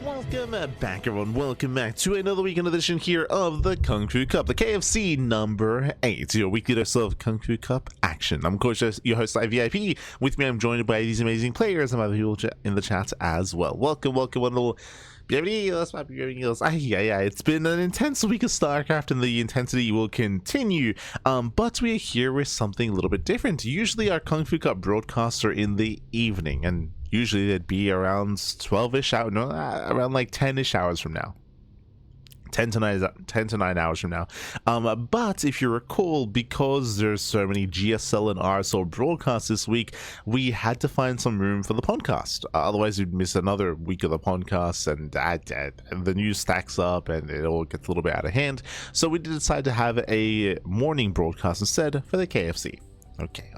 Welcome back, everyone. Welcome back to another weekend edition here of the KungFu Cup, the KFC number 8, your weekly dose of KungFu Cup action. I'm of course your host, VIP. With me, I'm joined by these amazing players and other people in the chat as well. Welcome, wonderful. Bienvenidos. It's been an intense week of StarCraft and the intensity will continue, but we're here with something a little bit different. Usually our KungFu Cup broadcasts are in the evening, and usually they'd be around 12-ish hours, no, around like 10-ish hours from now. 10 to 9 hours from now. But if you recall, because there's so many GSL and RSL broadcasts this week, we had to find some room for the podcast. Otherwise, we'd miss another week of the podcast, and the news stacks up and it all gets a little bit out of hand. So we decided to have a morning broadcast instead for the KFC.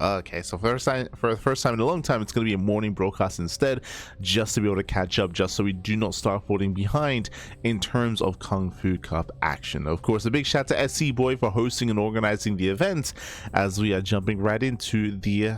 Okay, so for the first time in a long time, it's going to be a morning broadcast instead, just to be able to catch up, just so we do not start falling behind in terms of KungFu Cup action. Of course, a big shout to SC Boy for hosting and organizing the event, as we are jumping right into the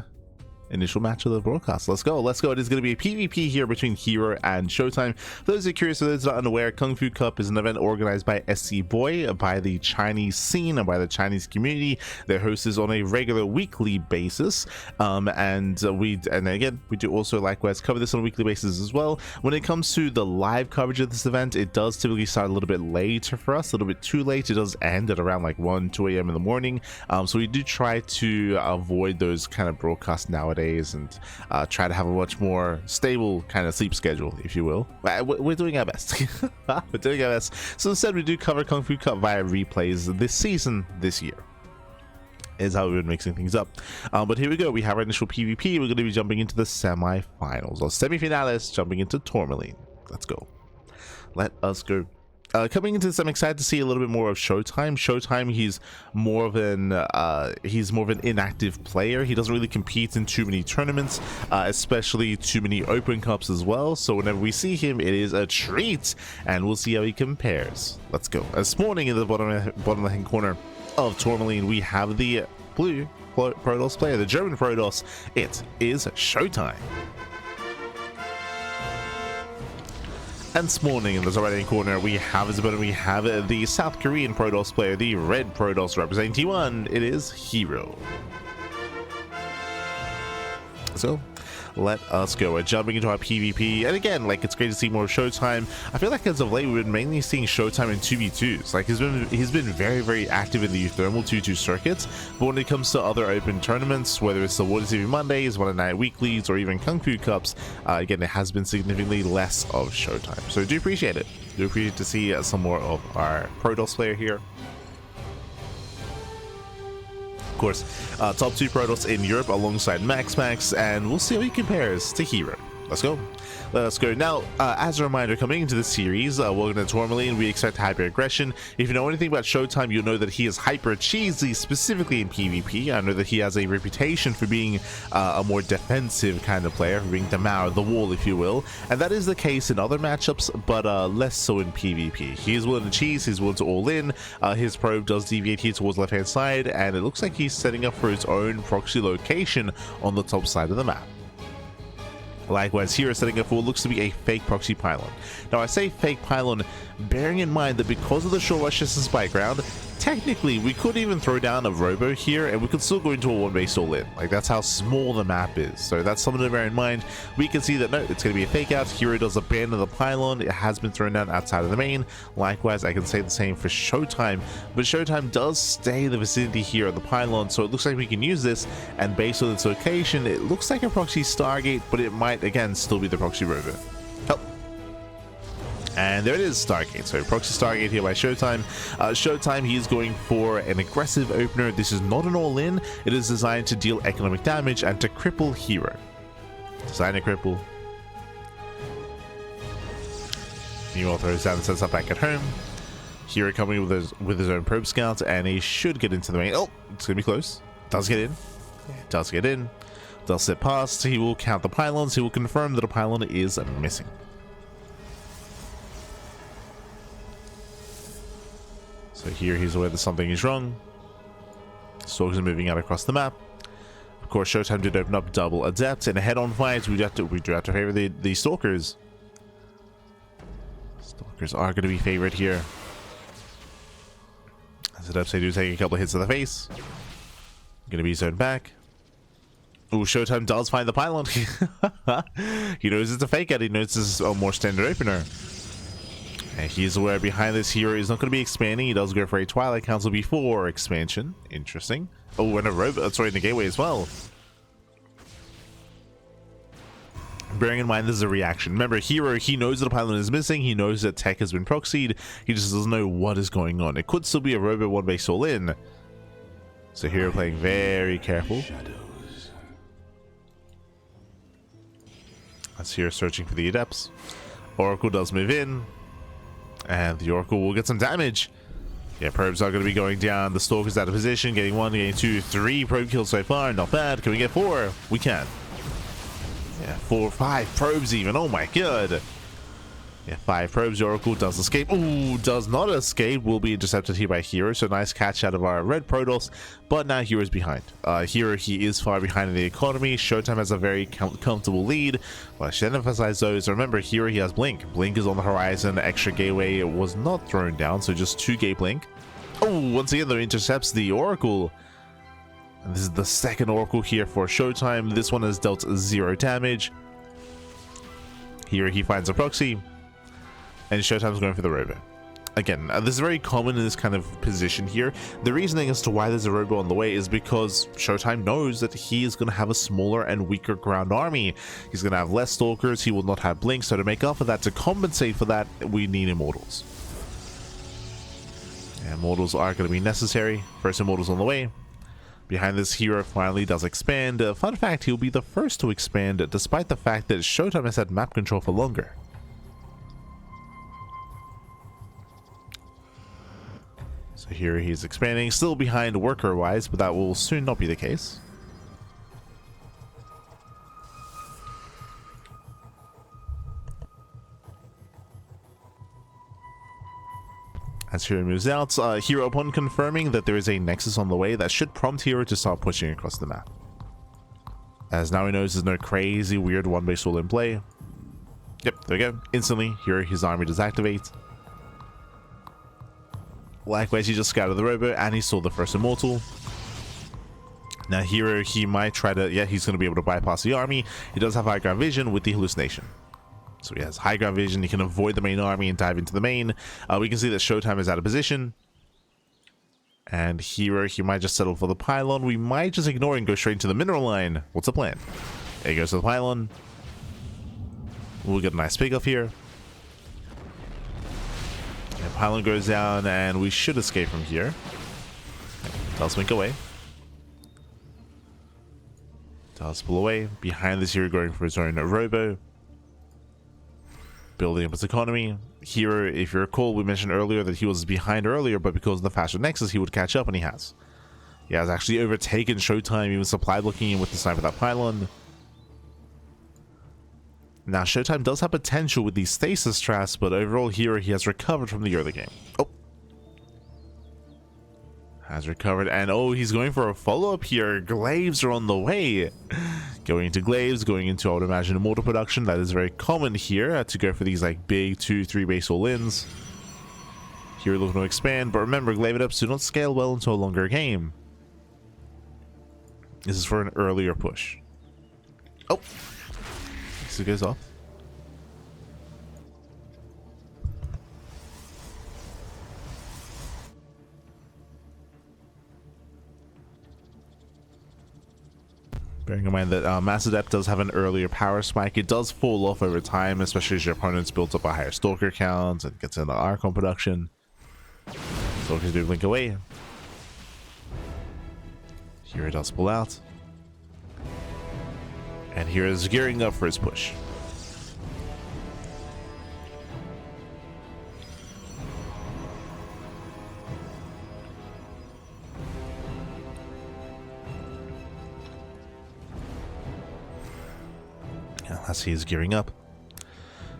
initial match of the broadcast. Let's go. It is going to be a PvP here between herO and ShoWTimE. For those who are curious, for those that are unaware, KungFu Cup is an event organized by SC Boy, by the Chinese scene and by the Chinese community. Their host is on a regular weekly basis, and again, we do also likewise cover this on a weekly basis as well. When it comes to the live coverage of this event, it does typically start a little bit later for us, a little bit too late. It does end at around like 2 a.m. in the morning, so we do try to avoid those kind of broadcasts nowadays, and try to have a much more stable kind of sleep schedule, if you will. We're doing our best. We're doing our best. So instead, we do cover KungFu Cup via replays this season, this year. Is how we've been mixing things up. But here we go. We have our initial PvP. We're going to be jumping into the semi-finals, or semi-finales, jumping into Tourmaline. Let's go. Let us go. Coming into this, I'm excited to see a little bit more of ShoWTimE. ShoWTimE, he's more of an inactive player. He doesn't really compete in too many tournaments, especially too many open cups as well. So whenever we see him, it is a treat, and we'll see how he compares. Let's go. This morning in the bottom left-hand corner of Tourmaline, we have the blue Protoss player, the German Protoss. It is ShoWTimE. And this morning in the right-hand corner, we have the South Korean Protoss player, the red Protoss representing T1. It is herO. So let us go. We're jumping into our PvP, and again, like, it's great to see more of ShoWTimE. I feel like as of late, we've been mainly seeing ShoWTimE in 2v2s. Like, he's been very active in the thermal 2v2 circuits, but when it comes to other open tournaments, whether it's the Water TV Mondays, One Night Weeklies, or even KungFu Cups, again, it has been significantly less of ShoWTimE. So I do appreciate it. Do appreciate to see some more of our Protoss player here. Of course, top 2 Protoss in Europe alongside Max, and we'll see how he compares to herO. Let's go. Let's go. Now, as a reminder, coming into this series, welcome to Tourmaline, we expect hyper aggression. If you know anything about ShoWTimE, you'll know that he is hyper cheesy, specifically in PvP. I know that he has a reputation for being a more defensive kind of player, for being the wall, if you will. And that is the case in other matchups, but less so in PvP. He is willing to cheese, he's willing to all in. His probe does deviate here towards the left-hand side, and it looks like he's setting up for his own proxy location on the top side of the map. Likewise, here is setting up for what looks to be a fake proxy pylon. Now, I say fake pylon, bearing in mind that because of the short rush distance background, technically we could even throw down a robo here and we could still go into a one-base all-in. Like, that's how small the map is. So that's something to bear in mind. We can see that, no, it's going to be a fake out. herO does abandon the pylon. It has been thrown down outside of the main. Likewise, I can say the same for ShoWTimE, but ShoWTimE does stay in the vicinity here of the pylon, so it looks like we can use this, and based on its location, it looks like a proxy Stargate, but it might, again, still be the proxy robo. And there it is, Stargate. So proxy Stargate here by ShoWTimE. ShoWTimE, he is going for an aggressive opener. This is not an all-in. It is designed to deal economic damage and to cripple herO. Design to cripple. Meanwhile, throws down and sets up back at home. herO coming with his own probe scout, and he should get into the main. Oh, it's gonna be close. Does get in. Does get in. Does sit past. He will count the pylons. He will confirm that a pylon is missing. So here he's aware that something is wrong. Stalkers are moving out across the map. Of course, ShoWTimE did open up double adept in a head-on fight. We do have to favor the stalkers. Stalkers are going to be favored here. As the Upside do take a couple of hits to the face. Going to be zoned back. Oh, ShoWTimE does find the pylon. He knows it's a fake out. He knows this is a more standard opener. And he's aware behind this herO is not going to be expanding. He does go for a Twilight Council before expansion. Interesting. Oh, and a robot. Sorry, in the gateway as well. Bearing in mind this is a reaction. Remember, herO, he knows that a pylon is missing. He knows that tech has been proxied. He just doesn't know what is going on. It could still be a robot one base all in. So herO playing very careful. That's herO searching for the adepts. Oracle does move in. And the Oracle will get some damage. Yeah, probes are going to be going down. The Stalker's out of position. Getting 1, getting 2, 3 probe kills so far. Not bad. Can we get 4? We can. Yeah, 4, 5 probes even. Oh my god. Yeah, 5 probes. The Oracle does escape. Ooh, does not escape. Will be intercepted here by herO. So nice catch out of our red Protoss. But now herO's behind. herO, he is far behind in the economy. ShoWTimE has a very comfortable lead. But I should emphasize those. Remember, herO, he has Blink. Blink is on the horizon. Extra gateway was not thrown down. So just 2 gate Blink. Oh, once again, though, intercepts the Oracle. And this is the second Oracle here for ShoWTimE. This one has dealt 0 damage. herO, he finds a proxy. And ShoWTimE's going for the robo. Again, this is very common in this kind of position here. The reasoning as to why there's a robo on the way is because ShoWTimE knows that he is going to have a smaller and weaker ground army. He's going to have less Stalkers. He will not have Blink. So to make up for that, to compensate for that, we need Immortals. And Immortals are going to be necessary. First Immortals on the way. Behind this, herO finally does expand. Fun fact, he'll be the first to expand, despite the fact that ShoWTimE has had map control for longer. So here he's expanding, still behind worker-wise, but that will soon not be the case. As herO moves out, herO, upon confirming that there is a Nexus on the way, that should prompt herO to start pushing across the map. As now he knows there's no crazy weird one-base rule in play. Yep, there we go. Instantly, herO, his army does activate. Likewise, he just scouted the robo and he saw the first Immortal. Now herO, he might try to, yeah, he's going to be able to bypass the army. He does have high ground vision with the hallucination. So he has high ground vision. He can avoid the main army and dive into the main. We can see that ShoWTimE is out of position. And herO, he might just settle for the pylon. We might just ignore and go straight into the mineral line. What's the plan? There he goes to the pylon. We'll get a nice pick off here. And pylon goes down, and we should escape from here. Does wink away. Does pull away. Behind this herO going for his own robo. Building up his economy. herO, if you recall, we mentioned earlier that he was behind earlier, but because of the faster Nexus, he would catch up, and he has. He has actually overtaken ShoWTimE, even supply blocking him with the sniper that pylon. Now, ShoWTimE does have potential with these stasis traps, but overall herO, he has recovered from the early game. Oh. Has recovered, and oh, he's going for a follow-up here. Glaives are on the way. Going into Glaives, going into, I would imagine, Immortal production. That is very common here, to go for these like big 2-3 base all-ins. herO looking to expand, but remember, Glaive ups do not scale well into a longer game. This is for an earlier push. Oh. So it goes off. Bearing in mind that Mass Adept does have an earlier power spike, it does fall off over time, especially as your opponents build up a higher Stalker count and gets into Archon production. Stalkers do blink away. herO does pull out. And here is gearing up for his push. As he's gearing up.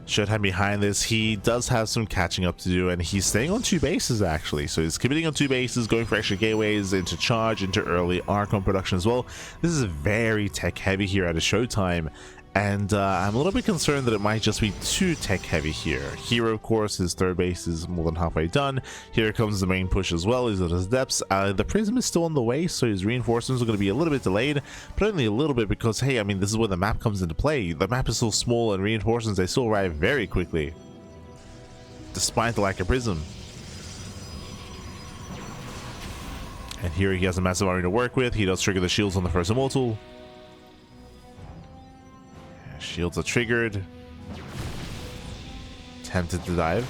ShoWTimE behind this, he does have some catching up to do, and he's staying on 2 bases actually. So he's committing on 2 bases, going for extra gateways, into charge, into early Archon production as well. This is very tech heavy here out of ShoWTimE, And I'm a little bit concerned that it might just be too tech heavy here. herO, of course, his third base is more than halfway done. Here comes the main push as well. He's at his depths. The prism is still on the way, so his reinforcements are going to be a little bit delayed, but only a little bit because, hey, I mean, this is where the map comes into play. The map is so small and reinforcements, they still arrive very quickly, despite the lack of prism. And here he has a massive army to work with. He does trigger the shields on the first immortal. Shields are triggered. Tempted to dive.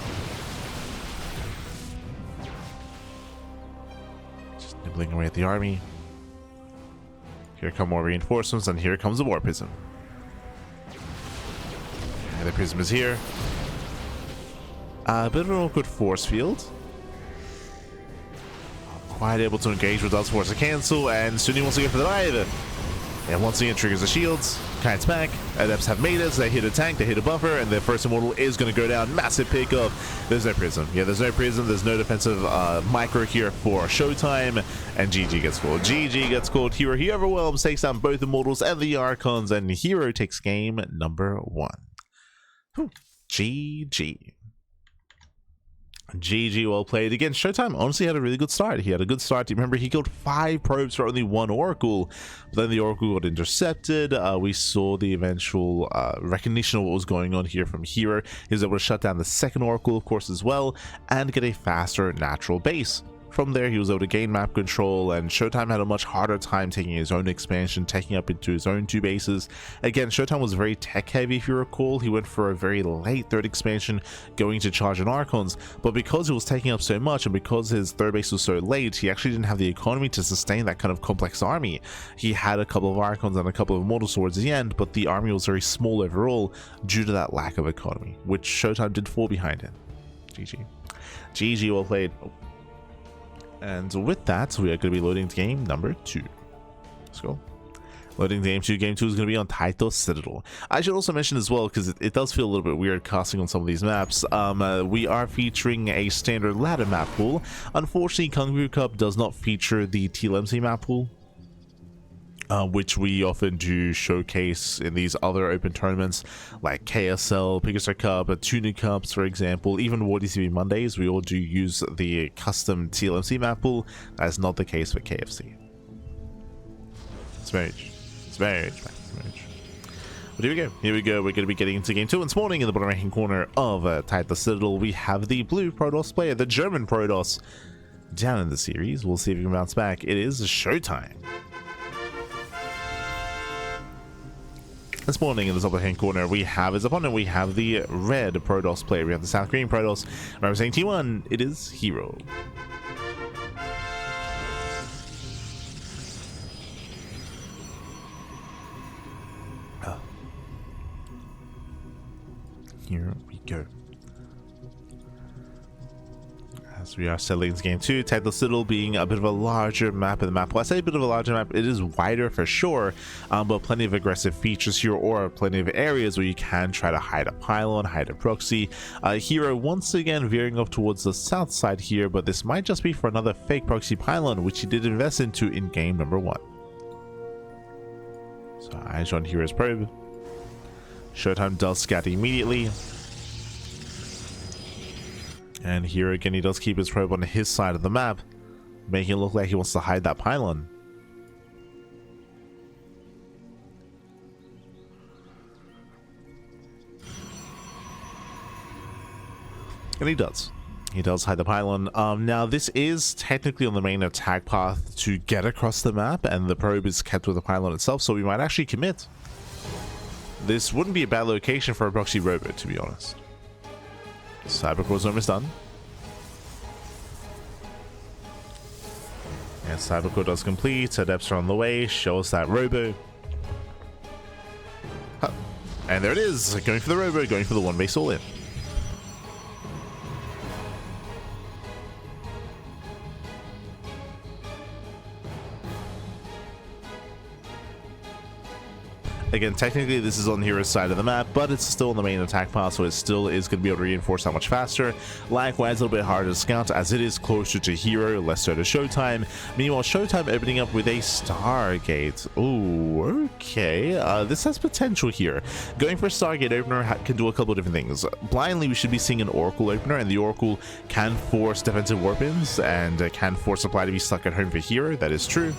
Just nibbling away at the army. Here come more reinforcements, and here comes the war prism. And the prism is here. A bit of an awkward force field. Quite able to engage with does force a cancel, and Sunny wants to go for the dive. And once again triggers the shields, kites back, adepts have made it, they hit a tank, they hit a buffer, and their first immortal is going to go down. Massive pickup. There's no prism. Yeah, there's no prism, there's no defensive micro here for ShoWTimE, and GG gets called. GG gets called. herO, he overwhelms, takes down both immortals and the archons, and herO takes game number 1. Whew. GG. GG, well played. Again, ShoWTimE honestly had a really good start. He had a good start. Remember, he killed 5 probes for only 1 oracle. But then the oracle got intercepted. We saw the eventual recognition of what was going on here from herO. He was able to shut down the second oracle, of course, as well, and get a faster natural base. From there, he was able to gain map control, and ShoWTimE had a much harder time taking his own expansion, taking up into his own 2 bases. Again, ShoWTimE was very tech heavy, if you recall. He went for a very late 3rd expansion, going to charge on Archons, but because he was taking up so much, and because his 3rd base was so late, he actually didn't have the economy to sustain that kind of complex army. He had a couple of Archons and a couple of Immortals towards the end, but the army was very small overall due to that lack of economy, which ShoWTimE did fall behind in. GG. GG, well played. And with that, we are going to be loading game number 2. Let's go. Loading game 2. Game 2 is going to be on Taito Citadel. I should also mention as well, because it does feel a little bit weird casting on some of these maps, we are featuring a standard ladder map pool. Unfortunately, KungFu Cup does not feature the TLMC map pool, which we often do showcase in these other open tournaments like KSL, Picasso Cup, Tuna Cups, for example. Even WarDCB Mondays, we all do use the custom TLMC map pool. That is not the case for KFC. It's marriage. It's marriage. But here we go. Here we go. We're going to be getting into game 2. And this morning in the bottom right hand corner of Taito Citadel, we have the blue Protoss player, the German Protoss, down in the series. We'll see if we can bounce back. It is ShoWTimE. This morning in the upper hand corner, we have his opponent. We have the red Protoss player. We have the South Korean Protoss. Representing T1, it is herO. Here we go. As we are settling into game 2, Taito Citadel being a bit of a larger map in the map. Well, I say a bit of a larger map, it is wider for sure, but plenty of aggressive features here, or plenty of areas where you can try to hide a pylon, hide a proxy. herO once again veering up towards the south side here, but this might just be for another fake proxy pylon, which he did invest into in game number 1. So eyes on herO's probe. ShoWTimE does scat immediately. And here again, he does keep his probe on his side of the map, making it look like he wants to hide that pylon. And he does. He does hide the pylon. Now, this is technically on the main attack path to get across the map, and the probe is kept with the pylon itself, so we might actually commit. This wouldn't be a bad location for a proxy robo, to be honest. Cybercore is almost done. And Cybercore does complete. Adepts are on the way. Show us that robo. Huh. And there it is. Going for the robo, going for the 1 base all in. Again, technically this is on hero's side of the map, but it's still on the main attack path, so it still is going to be able to reinforce that much faster. Likewise, a little bit harder to scout as it is closer to hero, less so to ShoWTimE. Meanwhile, ShoWTimE opening up with a Stargate. Ooh, okay. This has potential here. Going for a Stargate opener can do a couple of different things. Blindly, we should be seeing an Oracle opener, and the Oracle can force defensive weapons and can force supply to be stuck at home for hero. That is true.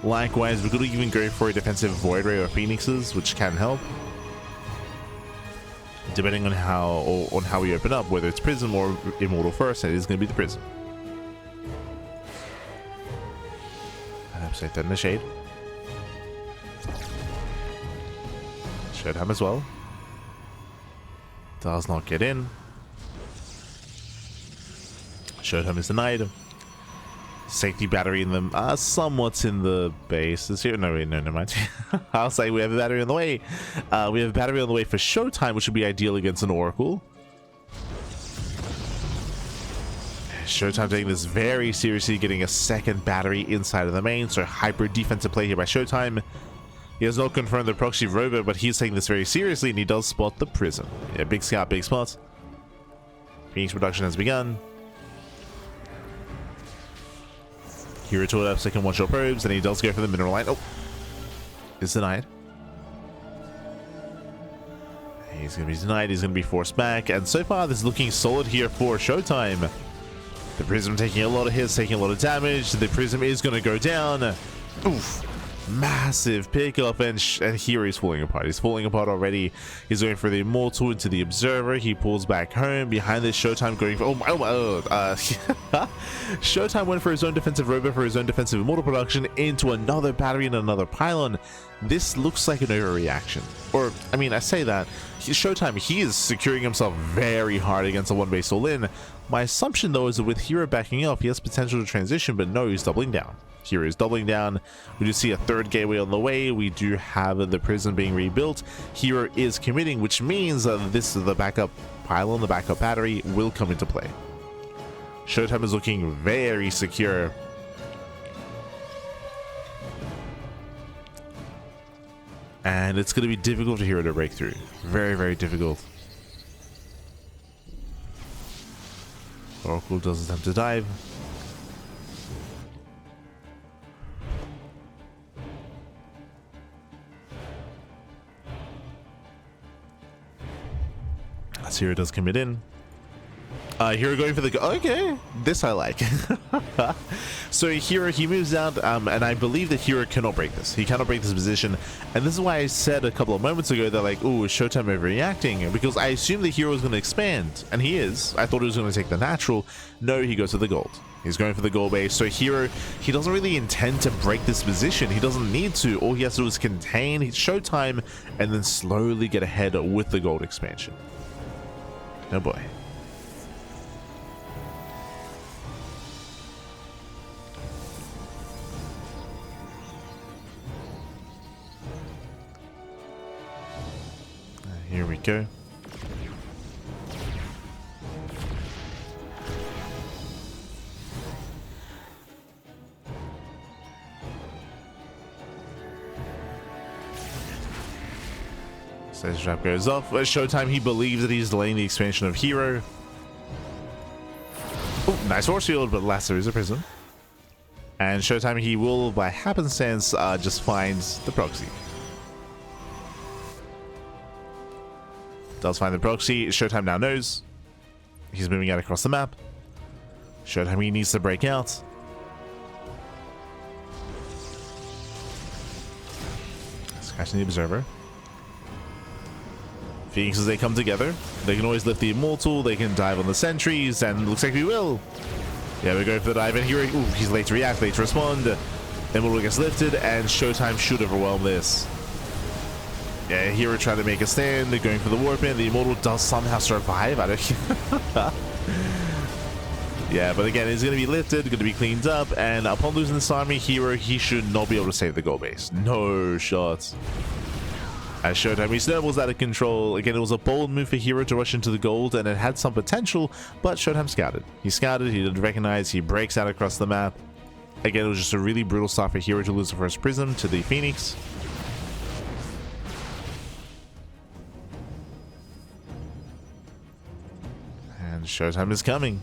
Likewise, we could even go for a defensive Void Ray or Phoenixes, which can help. Depending on how we open up, whether it's Prism or Immortal first, it is going to be the Prism. Set that in the shade. ShoWTimE as well. Does not get in. ShoWTimE is denied. Safety battery in them, somewhat in the base. Is here? No, wait, no, never mind. I'll say we have a battery on the way. We have a battery on the way for ShoWTimE, which would be ideal against an Oracle. ShoWTimE taking this very seriously, getting a second battery inside of the main, so hyper defensive play here by ShoWTimE. He has not confirmed the proxy rover, but he's taking this very seriously, and he does spot the Prism. Yeah, big scout, big spot. Phoenix production has begun. Hero to up second one-shot probes, and he does go for the mineral line. Oh, it's denied. He's going to be denied. He's going to be forced back, and so far this is looking solid here for ShoWTimE. The Prism taking a lot of hits, taking a lot of damage. The Prism is going to go down. Oof. Massive pickup, and here he's falling apart. He's falling apart already. He's going for the Immortal into the Observer. He pulls back home. Behind this, ShoWTimE going for... Oh my ShoWTimE went for his own defensive rover, for his own defensive Immortal production, into another battery and another pylon. This looks like an overreaction. Or, I mean, I say that. ShoWTimE, he is securing himself very hard against a one-base all-in. My assumption, though, is that with hero backing up, he has potential to transition, but no, he's doubling down. Hero is doubling down. We do see a third gateway on the way. We do have the Prism being rebuilt. Hero is committing, which means that this is the backup pylon, the backup battery will come into play. ShoWTimE is looking very secure. And it's going to be difficult for Hero to break through. Very, very difficult. Oracle does attempt to dive. Hero does commit in. Hero going for the... Okay, this I like. So Hero, he moves out, and I believe that Hero cannot break this. He cannot break this position, and this is why I said a couple of moments ago that, like, oh, is ShoWTimE overreacting? Because I assumed the Hero was going to expand, and he is. I thought he was going to take the natural. No, he goes for the gold. He's going for the gold base. So Hero, he doesn't really intend to break this position. He doesn't need to. All he has to do is contain ShoWTimE and then slowly get ahead with the gold expansion. Oh boy. Here we go. Says trap goes off. ShoWTimE, he believes that he's delaying the expansion of Hero. Oh, nice force field, but last there is a Prism. And ShoWTimE, he will, by happenstance, just find the proxy. Does find the proxy. ShoWTimE now knows. He's moving out across the map. ShoWTimE, he needs to break out. Scratching the Observer. Phoenix, as they come together, they can always lift the Immortal, they can dive on the sentries, and looks like we will. Yeah, we're going for the dive in here. Ooh, he's late to react, late to respond. Immortal gets lifted, and ShoWTimE should overwhelm this. Yeah, Hero trying to make a stand, they're going for the warp in. The Immortal does somehow survive. I don't... Yeah, but again, it's going to be lifted, going to be cleaned up, and upon losing this army, Hero, he should not be able to save the gold base. No shots. As ShoWTimE, he snowballs out of control. Again, it was a bold move for Hero to rush into the gold, and it had some potential, but ShoWTimE scouted. He scouted, he didn't recognize, he breaks out across the map. Again, it was just a really brutal start for Hero to lose the first Prism to the Phoenix. ShoWTimE is coming.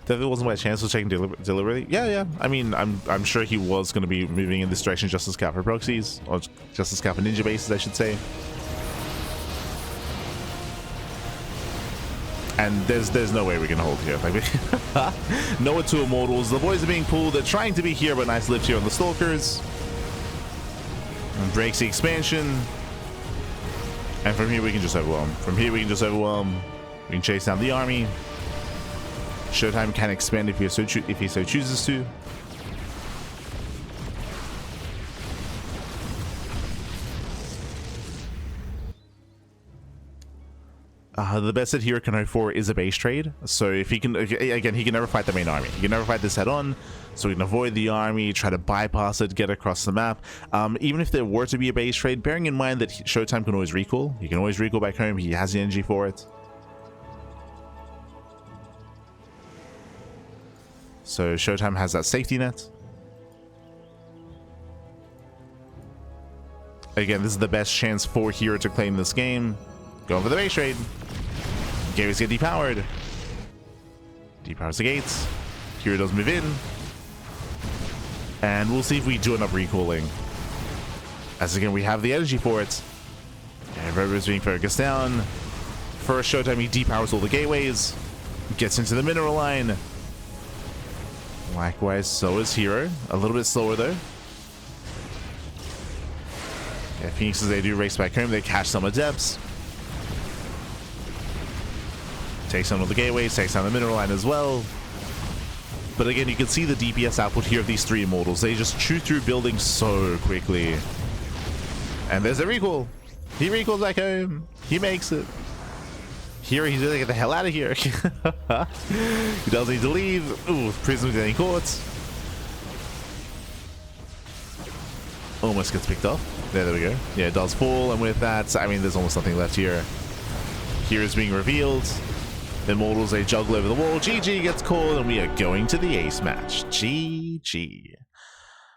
Definitely wasn't by chance was checking deliberately. Yeah. I mean, I'm sure he was going to be moving in this direction just as scout for proxies, or just as scout for ninja bases, I should say. And there's no way we can hold here. Like, Noah 2 Immortals. The boys are being pulled. They're trying to be here, but nice lift here on the Stalkers. And breaks the expansion. And from here we can just overwhelm. We can chase down the army. ShoWTimE can expand if he so chooses to. The best that hero can hope for is a base trade. So if he can, again, he can never fight the main army. He can never fight this head on. So we can avoid the army, try to bypass it, get across the map. Even if there were to be a base trade, bearing in mind that ShoWTimE can always recall. He can always recall back home. He has the energy for it. So ShoWTimE has that safety net. Again, this is the best chance for hero to claim this game. Going for the base trade. Gates get depowered. Depowers the gates. Hero does move in. And we'll see if we do end up recalling. As again, we have the energy for it. And Robo's being focused down. First ShoWTimE, he depowers all the gateways. Gets into the mineral line. Likewise, so is hero. A little bit slower though. Yeah, Phoenixes, they do race back home. They catch some adepts. Takes down all the gateways, takes down the mineral line as well. But again, you can see the DPS output here of these 3 Immortals. They just chew through buildings so quickly. And there's a recall. He recalls back home. He makes it. Here he's gonna get the hell out of here. He does need to leave. Ooh, Prism's getting caught. Almost gets picked up. There we go. Yeah, it does fall, and with that, I mean, there's almost nothing left here. Hero's being revealed. The Immortals, they juggle over the wall. GG gets called, and we are going to the ace match. GG.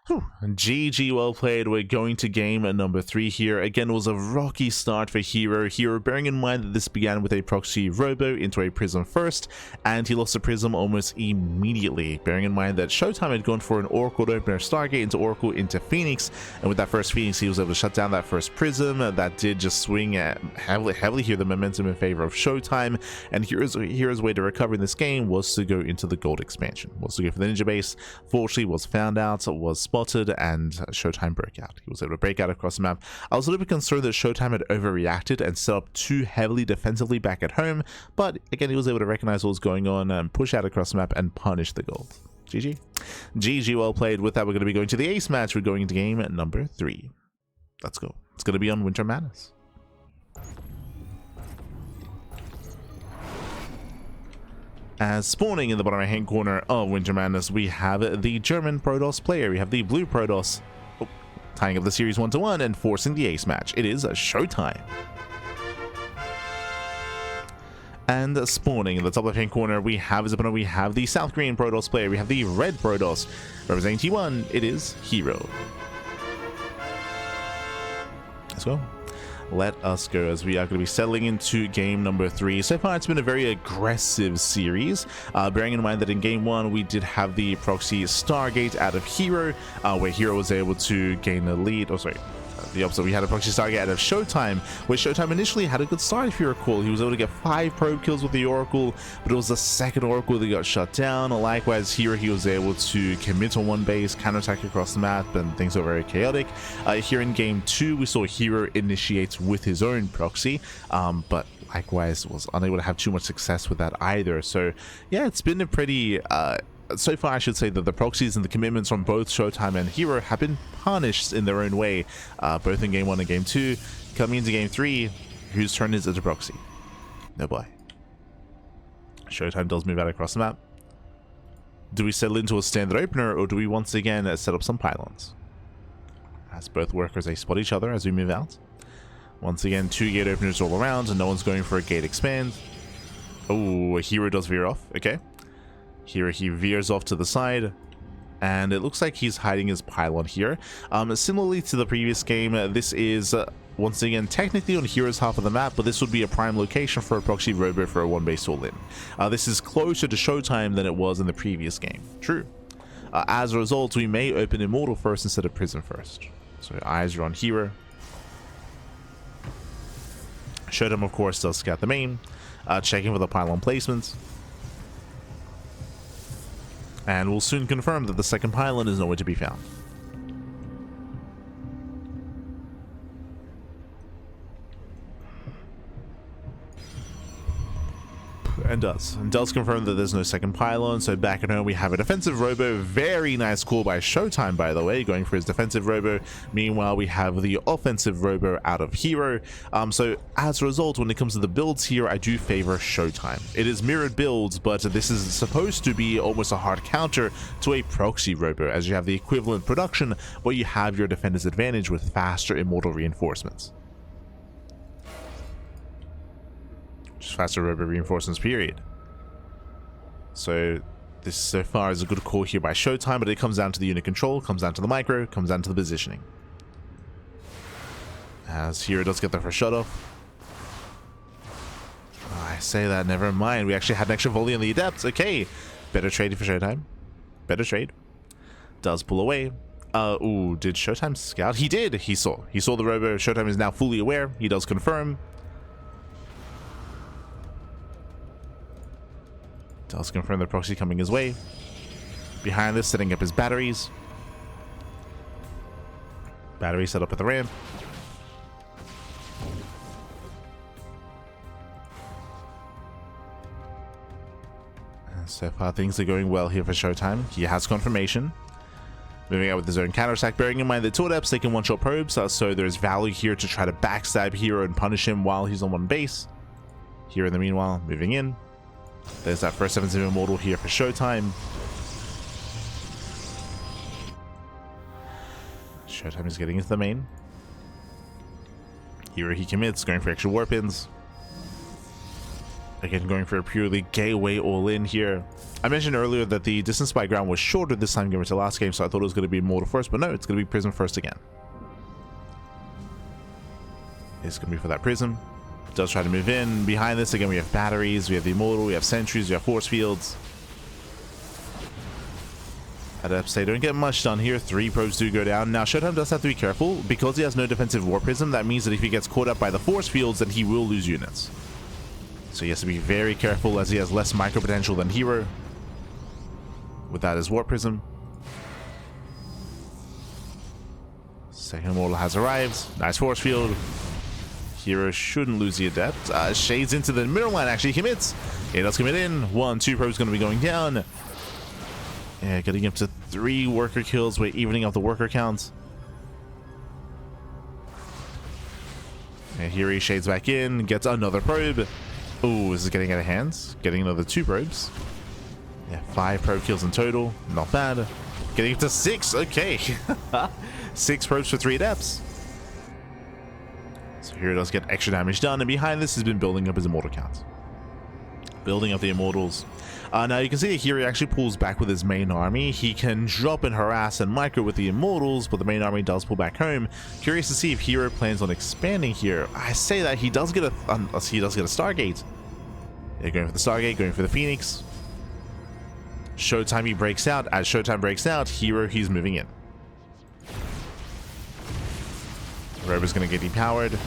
Whew. GG, well played. We're going to game number 3 here. Again, it was a rocky start for herO. herO, bearing in mind that this began with a proxy robo into a prism first, and he lost a prism almost immediately. Bearing in mind that ShoWTimE had gone for an Oracle to open a Stargate into Oracle into Phoenix, and with that first Phoenix, he was able to shut down that first prism. That did just swing at heavily here the momentum in favor of ShoWTimE, and herO's way to recover in this game was to go into the gold expansion, was to go for the ninja base. Fortunately, was found out, was spotted, and ShoWTimE broke out. He was able to break out across the map. I was a little bit concerned that ShoWTimE had overreacted and set up too heavily defensively back at home, but again, he was able to recognize what was going on and push out across the map and punish the gold. GG. GG, well played. With that, we're going to be going to the ace match. We're going into game number 3. Let's go. It's going to be on Winter Madness. As spawning in the bottom right hand corner of Winter Madness, we have the German Protoss player. We have the blue Protoss tying up the series 1-1 and forcing the ace match. It is a ShoWTimE. And spawning in the top left hand corner, we have his opponent. We have the South Korean Protoss player. We have the red Protoss representing T1. It is herO. Let's go. Let us go, as we are going to be settling into game number 3. So far, it's been a very aggressive series, bearing in mind that in game 1, we did have the proxy Stargate out of herO, where herO was able to gain the lead. Oh, sorry. The opposite, we had a proxy Stargate out of ShoWTimE, where ShoWTimE initially had a good start, if you recall. He was able to get 5 probe kills with the Oracle, but it was the second Oracle that got shut down. Likewise, here he was able to commit on one base, counterattack across the map, and things were very chaotic. Here in game 2, we saw herO initiate with his own proxy, but likewise was unable to have too much success with that either. So yeah, it's been a pretty so far, I should say that the proxies and the commitments from both ShoWTimE and herO have been punished in their own way, both in game 1 and game 2. Coming into game 3, whose turn is it to proxy? No boy. ShoWTimE does move out across the map. Do we settle into a standard opener, or do we once again set up some pylons? As both workers, they spot each other as we move out. Once again, 2 gate openers all around, and no one's going for a gate expand. Oh, herO does veer off. Okay. Here he veers off to the side, and it looks like he's hiding his pylon here. Similarly to the previous game, this is once again technically on hero's half of the map, but this would be a prime location for a proxy robo for a 1-base all-in. This is closer to ShoWTimE than it was in the previous game. True. As a result, we may open Immortal first instead of Prism first. So eyes are on hero. ShoWTimE, of course, does scout the main, checking for the pylon placements. And we'll soon confirm that the second pylon is nowhere to be found. And does confirm that there's no second pylon. So back at home we have a defensive robo. Very nice call by ShoWTimE, by the way, going for his defensive robo. Meanwhile, we have the offensive robo out of herO. So as a result, when it comes to the builds here, I do favor ShoWTimE. It is mirrored builds, but this is supposed to be almost a hard counter to a proxy robo, as you have the equivalent production, but you have your defender's advantage with faster immortal reinforcements. Faster robo reinforcements, period. So this so far is a good call here by ShoWTimE, but it comes down to the unit control, comes down to the micro, comes down to the positioning. As herO does get the first shot off. Oh, I say that, never mind. We actually had an extra volley on the adepts. Okay, better trade for ShoWTimE. Better trade. Does pull away. Ooh, did ShoWTimE scout? He did. He saw the robo. ShoWTimE is now fully aware. He does confirm. Does confirm the proxy coming his way. Behind this, setting up his batteries. Battery set up at the ramp. And so far, things are going well here for ShoWTimE. He has confirmation. Moving out with his own counterattack, bearing in mind that two adepts, they can one-shot probes, so there's value here to try to backstab herO and punish him while he's on one base. Here in the meanwhile, moving in. There's that first 7-0 immortal here for ShoWTimE. ShoWTimE is getting into the main. herO he commits, going for extra warpins. Again, going for a purely gateway all-in here. I mentioned earlier that the distance by ground was shorter this time compared to last game, so I thought it was going to be immortal first, but no, it's going to be Prism first again. It's going to be for that Prism. Does try to move in. Behind this, again, we have batteries, we have the immortal, we have sentries, we have force fields. Adepts, they don't get much done here. 3 probes do go down. Now, ShoWTimE does have to be careful. Because he has no defensive war prism, that means that if he gets caught up by the force fields, then he will lose units. So he has to be very careful, as he has less micro potential than herO. With that as war prism. Second immortal has arrived. Nice force field. herO shouldn't lose the adept. Shades into the middle line, actually commits. It does commit in. 1, 2 probes going to be going down. Yeah, getting up to 3 worker kills. We're evening out the worker counts. And here he shades back in, gets another probe. Ooh, this is getting out of hands. Getting another 2 probes. Yeah, 5 probe kills in total. Not bad. Getting up to 6. Okay. 6 probes for 3 adepts. So here it does get extra damage done, and behind this has been building up his immortal count. Building up the immortals. Now you can see that here he actually pulls back with his main army. He can drop and harass and micro with the immortals, but the main army does pull back home. Curious to see if herO plans on expanding here. I say that he does get a Stargate. Yeah, going for the Stargate, going for the Phoenix. ShoWTimE, he breaks out. As ShoWTimE breaks out, herO, he's moving in. Robo's gonna get depowered.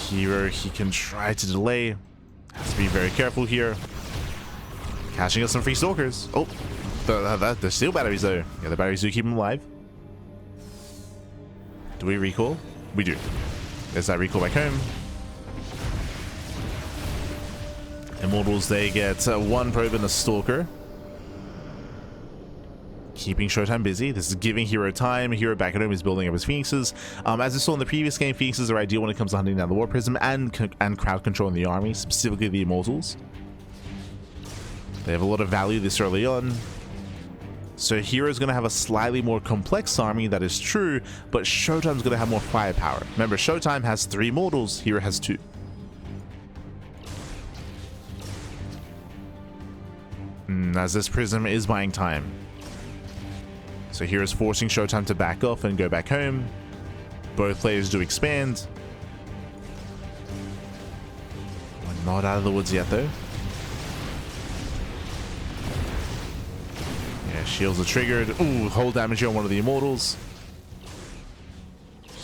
herO, he can try to delay. Has to be very careful here. Catching us some free stalkers. Oh, the steel batteries though. Yeah, the batteries do keep him alive. Do we recall? We do. There's that recall back home. Immortals, they get 1 probe and a stalker. Keeping ShoWTimE busy. This is giving herO time. herO back at home is building up his Phoenixes. As we saw in the previous game, Phoenixes are ideal when it comes to hunting down the War Prism and crowd controlling the army, specifically the Immortals. They have a lot of value this early on. So hero's going to have a slightly more complex army, that is true, but ShoWTimE's going to have more firepower. Remember, ShoWTimE has 3 mortals, herO has 2. As this Prism is buying time. So here is forcing ShoWTimE to back off and go back home. Both players do expand. We're not out of the woods yet, though. Yeah, shields are triggered. Ooh, whole damage here on one of the immortals.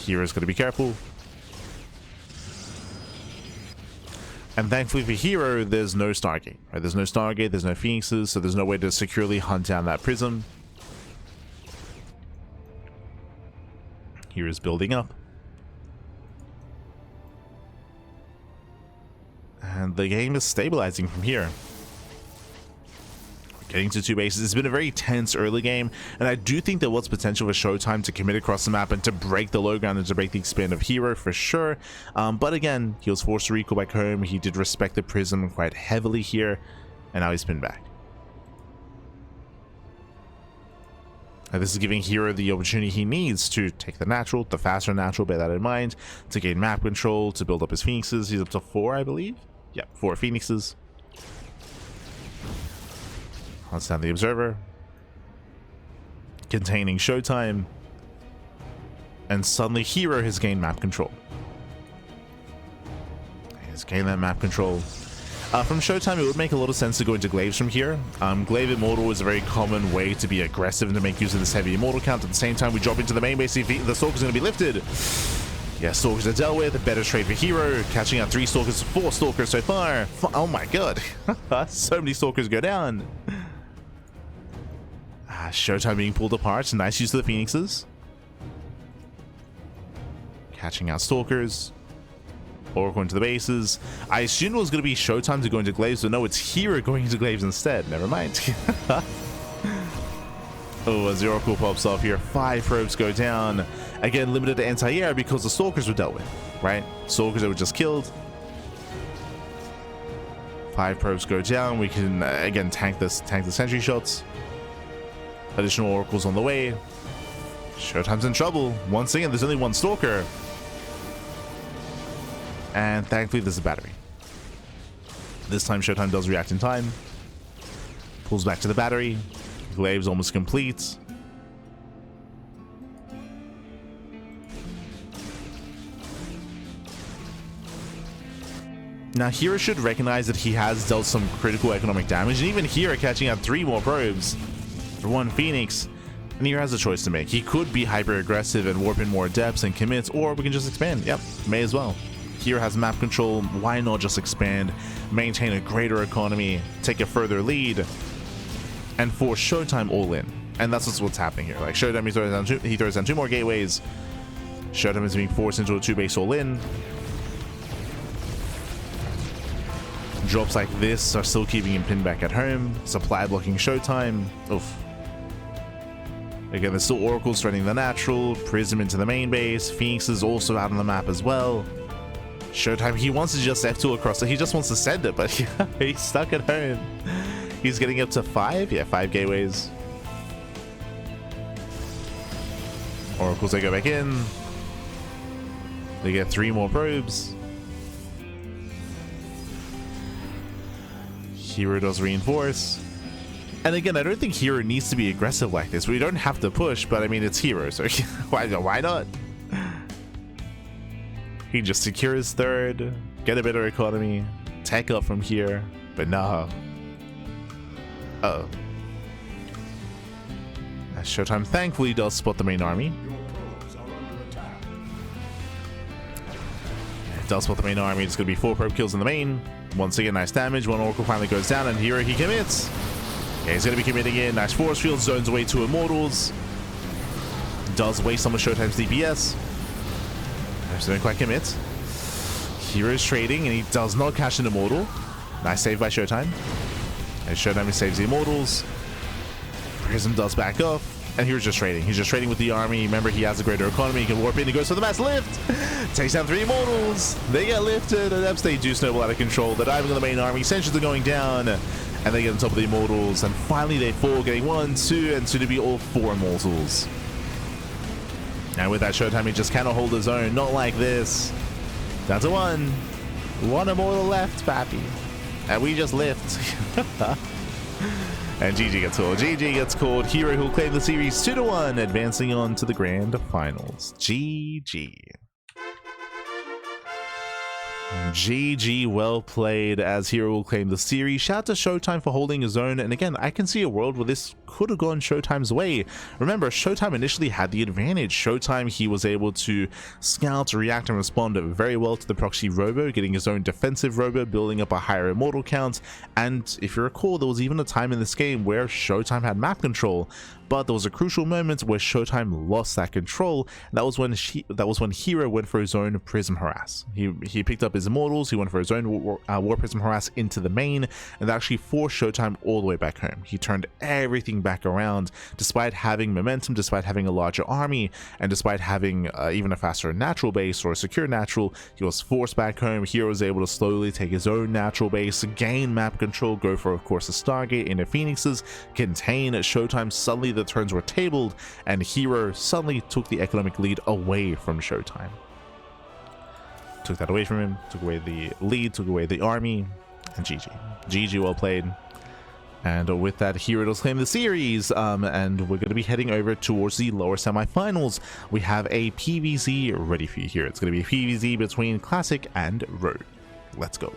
hero's got to be careful. And thankfully for hero, there's no Stargate. Right? There's no Stargate, there's no Phoenixes, so there's no way to securely hunt down that prism. Hero's building up. And the game is stabilizing from here. Getting to 2 bases. It's been a very tense early game, and I do think there was potential for ShoWTimE to commit across the map and to break the low ground and to break the expand of hero for sure. But again, he was forced to recall back home. He did respect the prism quite heavily here, and now he's pinned back. And this is giving hero the opportunity he needs to take the natural, the faster natural, bear that in mind, to gain map control, to build up his Phoenixes. He's up to 4, I believe. Yeah, 4 Phoenixes. Let's down the observer, containing ShoWTimE, and suddenly hero has gained map control. He's gained that map control. From ShoWTimE, it would make a lot of sense to go into glaives from here. Glaive Immortal is a very common way to be aggressive and to make use of this heavy immortal count. At the same time, we drop into the main base. The Stalker's going to be lifted. Yeah, Stalkers are dealt with. Better trade for hero. Catching out 3 Stalkers, 4 Stalkers so far. Oh my god. So many Stalkers go down. ShoWTimE being pulled apart. Nice use of the Phoenixes. Catching out Stalkers. Oracle into the bases. I assumed it was going to be ShoWTimE to go into glaives, but no, it's hero going into glaives instead. Never mind. Oh, as the Oracle pops off here, 5 probes go down. Again, limited to anti-air because the Stalkers were dealt with, right? Stalkers that were just killed. 5 probes go down. We can, again, tank the sentry shots. Additional oracles on the way. ShoWTimE's in trouble. Once again, there's only 1 Stalker. And thankfully, there's a battery. This time, ShoWTimE does react in time. Pulls back to the battery. Glaive's almost complete. Now, hero should recognize that he has dealt some critical economic damage. And even here, catching out 3 more probes. For 1 Phoenix, and here has a choice to make. He could be hyper aggressive and warp in more depths and commits, or we can just expand. Yep, may as well. Here has map control. Why not just expand, maintain a greater economy, take a further lead, and force ShoWTimE all in? And that's what's happening here. Like ShoWTimE, he throws down 2 more gateways. ShoWTimE is being forced into a 2-base all in. Drops like this are still keeping him pinned back at home. Supply blocking ShoWTimE. Oof. Again, there's still oracles threatening the natural. Prism into the main base. Phoenix is also out on the map as well. ShoWTimE, he wants to just F2 across it. He just wants to send it, but he's stuck at home. He's getting up to 5. Yeah, 5 gateways. Oracles, they go back in. They get 3 more probes. Hero does reinforce. And again, I don't think hero needs to be aggressive like this. We don't have to push, but I mean, it's hero, so why not? He can just secure his 3rd, get a better economy, tech up from here, but no. Uh-oh. ShoWTimE thankfully does spot the main army. It does spot the main army. It's going to be 4 probe kills in the main. Once again, nice damage. 1 oracle finally goes down, and hero, he commits. Yeah, he's going to be committing in. Nice force field, zones away 2 immortals. Does waste some of ShoWTimE's DPS. So don't quite commit. Hero's trading, and he does not catch an immortal. Nice save by ShoWTimE. And ShoWTimE saves the immortals. Prism does back up, and hero's just trading. He's just trading with the army. Remember, he has a greater economy. He can warp in. He goes for the mass lift. Takes down 3 immortals. They get lifted, and they do snowball out of control. They're diving on the main army. Sentries are going down, and they get on top of the immortals. And finally, they fall, getting 1, 2, and soon to be all 4 immortals. And with that ShoWTimE, he just cannot hold his own. Not like this. Down to 1. 1 immortal left, pappy. And we just lift. And GG gets called. GG gets called. herO who'll claim the series 2-1, advancing on to the grand finals. GG. GG, well played, as herO will claim the series. Shout out to ShoWTimE for holding his own, and again, I can see a world where this could have gone ShoWTimE's way. Remember, ShoWTimE initially had the advantage. ShoWTimE, he was able to scout, react, and respond very well to the proxy robo, getting his own defensive robo, building up a higher immortal count, and if you recall, there was even a time in this game where ShoWTimE had map control, but there was a crucial moment where ShoWTimE lost that control. That was when herO went for his own Prism Harass. He picked up his immortals, he went for his own War Prism Harass into the main, and that actually forced ShoWTimE all the way back home. He turned everything back around, despite having momentum, despite having a larger army, and despite having even a faster natural base or a secure natural. He was forced back home. herO was able to slowly take his own natural base, gain map control, go for, of course, the Stargate into Phoenixes, contain ShoWTimE. Suddenly the turns were tabled, and herO suddenly took the economic lead away from ShoWTimE. Took that away from him, took away the lead, took away the army, and GG. GG, well played. And with that, herO does claim the series, and we're going to be heading over towards the lower semifinals. We have a PvZ ready for you here. It's going to be a PvZ between Classic and Rogue. Let's go.